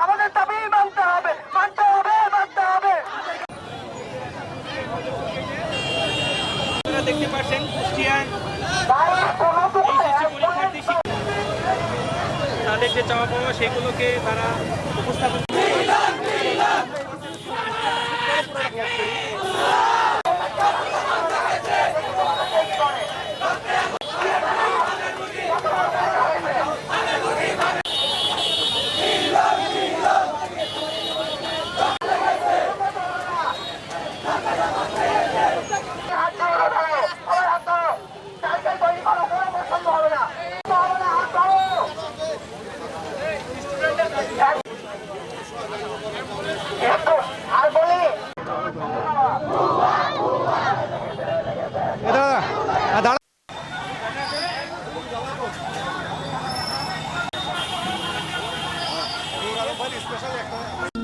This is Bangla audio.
আমাদের দাবি মানতে হবে, মানতে হবে, মানতে হবে। দেখতে পাচ্ছেন কুষ্টিয়ার তাদের যে চাওয়া পাওয়া সেগুলোকে তারা উপস্থাপন স্পেশাল একটা